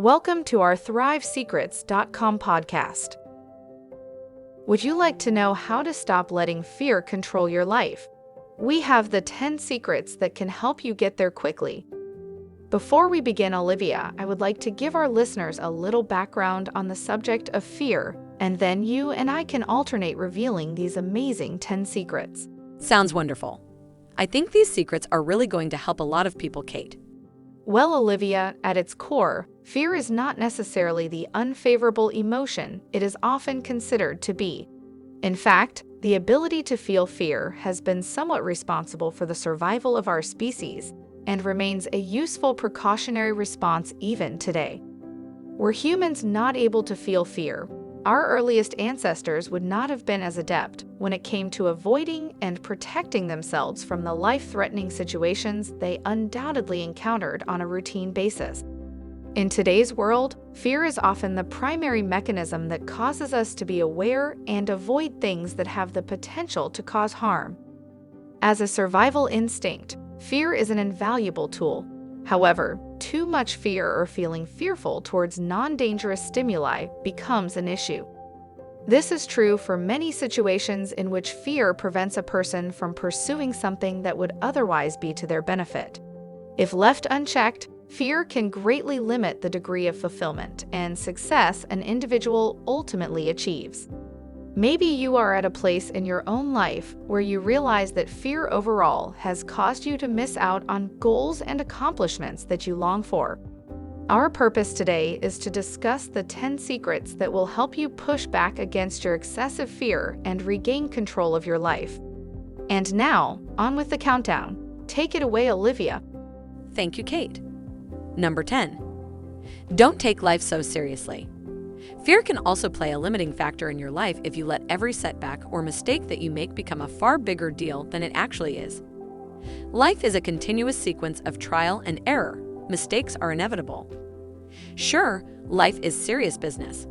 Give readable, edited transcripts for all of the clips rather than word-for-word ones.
Welcome to our ThriveSecrets.com podcast. Would you like to know how to stop letting fear control your life? We have the 10 secrets that can help you get there quickly. Before we begin, Olivia, I would like to give our listeners a little background on the subject of fear, and then you and I can alternate revealing these amazing 10 secrets. Sounds wonderful. I think these secrets are really going to help a lot of people, Kate. Well, Olivia, at its core, fear is not necessarily the unfavorable emotion it is often considered to be. In fact, the ability to feel fear has been somewhat responsible for the survival of our species and remains a useful precautionary response even today. Were humans not able to feel fear, our earliest ancestors would not have been as adept when it came to avoiding and protecting themselves from the life-threatening situations they undoubtedly encountered on a routine basis. In today's world, fear is often the primary mechanism that causes us to be aware and avoid things that have the potential to cause harm. As a survival instinct, fear is an invaluable tool. However, too much fear or feeling fearful towards non-dangerous stimuli becomes an issue. This is true for many situations in which fear prevents a person from pursuing something that would otherwise be to their benefit. If left unchecked, fear can greatly limit the degree of fulfillment and success an individual ultimately achieves. Maybe you are at a place in your own life where you realize that fear overall has caused you to miss out on goals and accomplishments that you long for. Our purpose today is to discuss the 10 secrets that will help you push back against your excessive fear and regain control of your life. And now, on with the countdown. Take it away, Olivia. Thank you, Kate. Number 10. Don't take life so seriously. Fear can also play a limiting factor in your life if you let every setback or mistake that you make become a far bigger deal than it actually is. Life is a continuous sequence of trial and error. Mistakes are inevitable. Sure, life is serious business.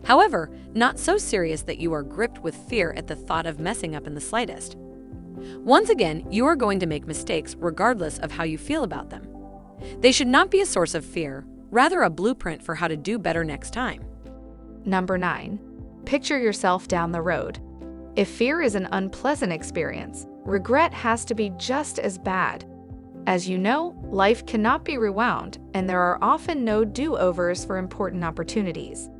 However, not so serious that you are gripped with fear at the thought of messing up in the slightest. Once again, you are going to make mistakes regardless of how you feel about them. They should not be a source of fear, rather a blueprint for how to do better next time. Number 9. Picture yourself down the road. If fear is an unpleasant experience, regret has to be just as bad. As you know, life cannot be rewound, and there are often no do-overs for important opportunities.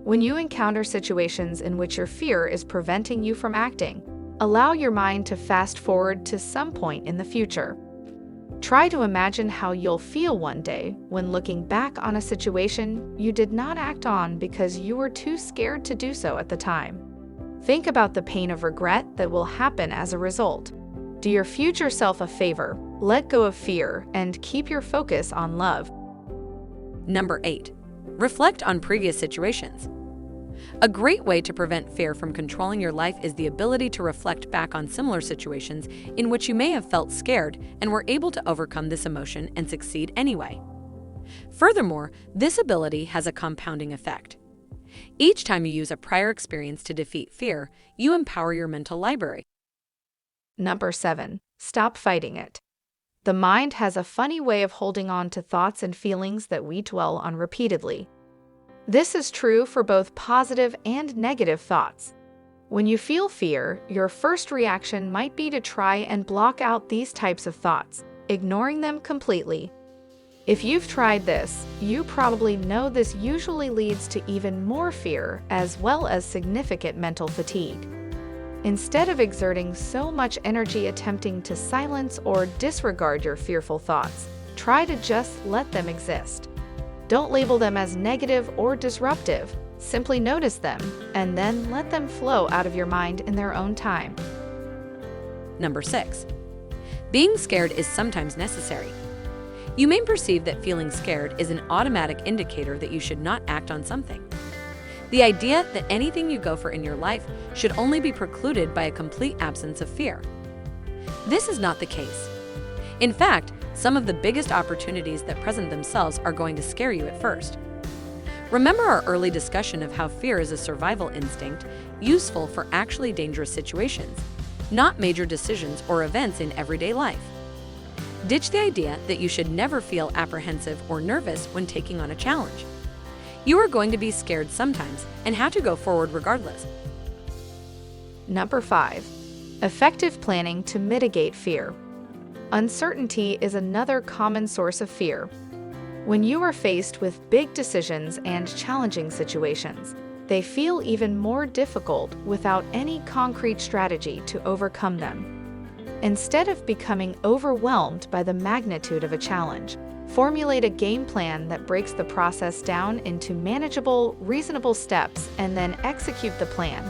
When you encounter situations in which your fear is preventing you from acting, allow your mind to fast forward to some point in the future. Try to imagine how you'll feel one day when looking back on a situation you did not act on because you were too scared to do so at the time. Think about the pain of regret that will happen as a result. Do your future self a favor, let go of fear, and keep your focus on love. Number 8. Reflect on previous situations. A great way to prevent fear from controlling your life is the ability to reflect back on similar situations in which you may have felt scared and were able to overcome this emotion and succeed anyway. Furthermore, this ability has a compounding effect. Each time you use a prior experience to defeat fear, you empower your mental library. Number 7. Stop fighting it. The mind has a funny way of holding on to thoughts and feelings that we dwell on repeatedly. This is true for both positive and negative thoughts. When you feel fear, your first reaction might be to try and block out these types of thoughts, ignoring them completely. If you've tried this, you probably know this usually leads to even more fear as well as significant mental fatigue. Instead of exerting so much energy attempting to silence or disregard your fearful thoughts, try to just let them exist. Don't label them as negative or disruptive. Simply notice them and then let them flow out of your mind in their own time. Number 6. Being scared is sometimes necessary. You may perceive that feeling scared is an automatic indicator that you should not act on something. The idea that anything you go for in your life should only be precluded by a complete absence of fear. This is not the case. In fact, some of the biggest opportunities that present themselves are going to scare you at first. Remember our early discussion of how fear is a survival instinct useful for actually dangerous situations, not major decisions or events in everyday life. Ditch the idea that you should never feel apprehensive or nervous when taking on a challenge. You are going to be scared sometimes and have to go forward regardless. Number 5. Effective planning to mitigate fear. Uncertainty is another common source of fear. When you are faced with big decisions and challenging situations, they feel even more difficult without any concrete strategy to overcome them. Instead of becoming overwhelmed by the magnitude of a challenge, formulate a game plan that breaks the process down into manageable, reasonable steps and then execute the plan.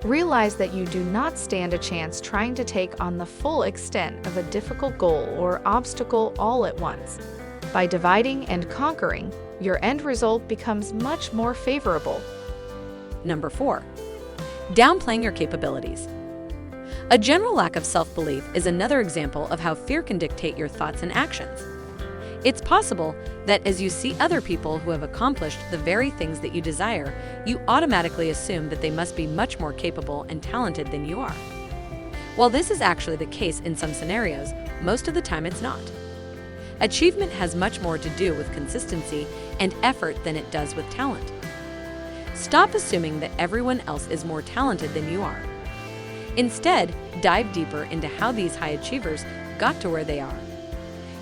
Realize that you do not stand a chance trying to take on the full extent of a difficult goal or obstacle all at once. By dividing and conquering, your end result becomes much more favorable. Number 4. Downplaying your capabilities. A general lack of self-belief is another example of how fear can dictate your thoughts and actions. It's possible that as you see other people who have accomplished the very things that you desire, you automatically assume that they must be much more capable and talented than you are. While this is actually the case in some scenarios, most of the time it's not. Achievement has much more to do with consistency and effort than it does with talent. Stop assuming that everyone else is more talented than you are. Instead, dive deeper into how these high achievers got to where they are.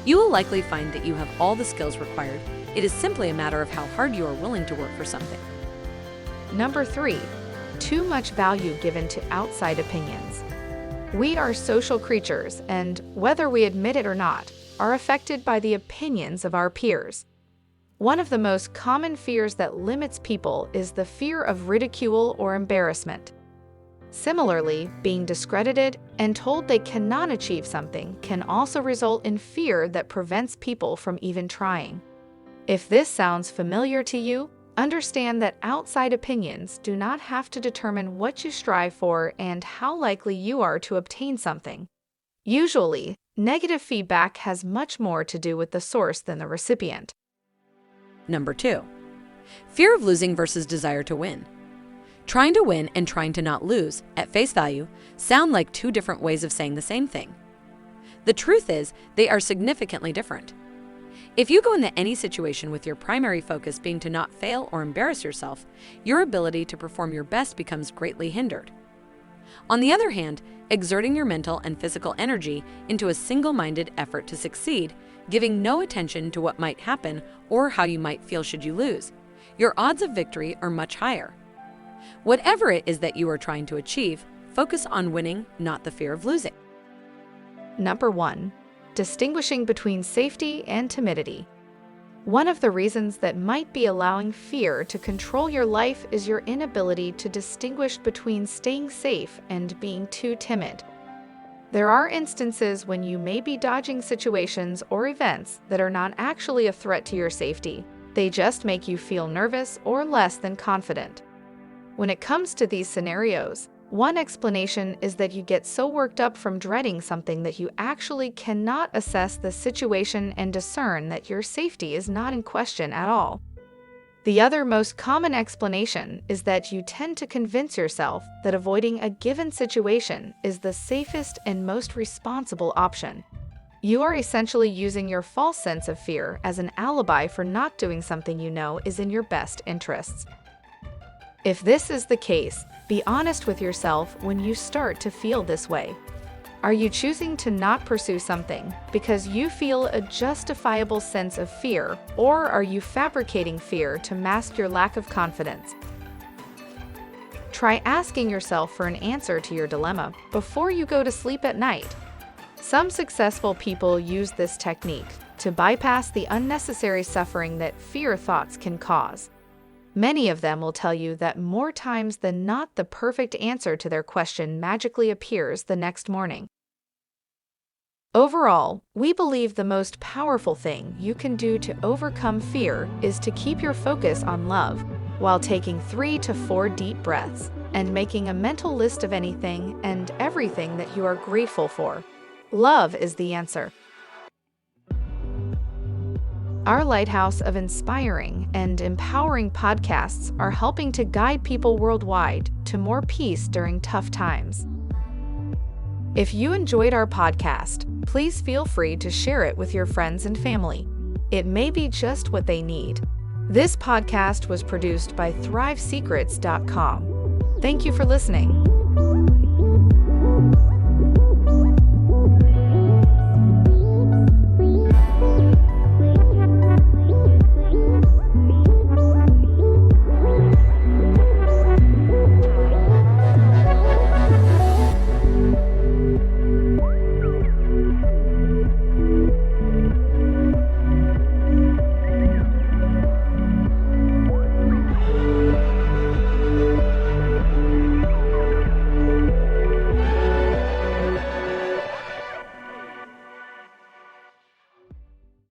You will likely find that you have all the skills required. It is simply a matter of how hard you are willing to work for something. Number 3. Too much value given to outside opinions. We are social creatures, and whether we admit it or not, are affected by the opinions of our peers. One of the most common fears that limits people is the fear of ridicule or embarrassment. Similarly, being discredited and told they cannot achieve something can also result in fear that prevents people from even trying. If this sounds familiar to you, understand that outside opinions do not have to determine what you strive for and how likely you are to obtain something. Usually, negative feedback has much more to do with the source than the recipient. Number 2. Fear of losing versus desire to win. Trying to win and trying to not lose, at face value, sound like two different ways of saying the same thing. The truth is, they are significantly different. If you go into any situation with your primary focus being to not fail or embarrass yourself, your ability to perform your best becomes greatly hindered. On the other hand, exerting your mental and physical energy into a single-minded effort to succeed, giving no attention to what might happen or how you might feel should you lose, your odds of victory are much higher. Whatever it is that you are trying to achieve, focus on winning, not the fear of losing. Number 1. Distinguishing between safety and timidity. One of the reasons that might be allowing fear to control your life is your inability to distinguish between staying safe and being too timid. There are instances when you may be dodging situations or events that are not actually a threat to your safety. They just make you feel nervous or less than confident. When it comes to these scenarios, one explanation is that you get so worked up from dreading something that you actually cannot assess the situation and discern that your safety is not in question at all. The other most common explanation is that you tend to convince yourself that avoiding a given situation is the safest and most responsible option. You are essentially using your false sense of fear as an alibi for not doing something you know is in your best interests. If this is the case, be honest with yourself when you start to feel this way. Are you choosing to not pursue something because you feel a justifiable sense of fear, or are you fabricating fear to mask your lack of confidence? Try asking yourself for an answer to your dilemma before you go to sleep at night. Some successful people use this technique to bypass the unnecessary suffering that fear thoughts can cause. Many of them will tell you that more times than not, the perfect answer to their question magically appears the next morning. Overall, we believe the most powerful thing you can do to overcome fear is to keep your focus on love, while taking 3 to 4 deep breaths and making a mental list of anything and everything that you are grateful for. Love is the answer. Our lighthouse of inspiring and empowering podcasts are helping to guide people worldwide to more peace during tough times. If you enjoyed our podcast, please feel free to share it with your friends and family. It may be just what they need. This podcast was produced by ThriveSecrets.com. Thank you for listening.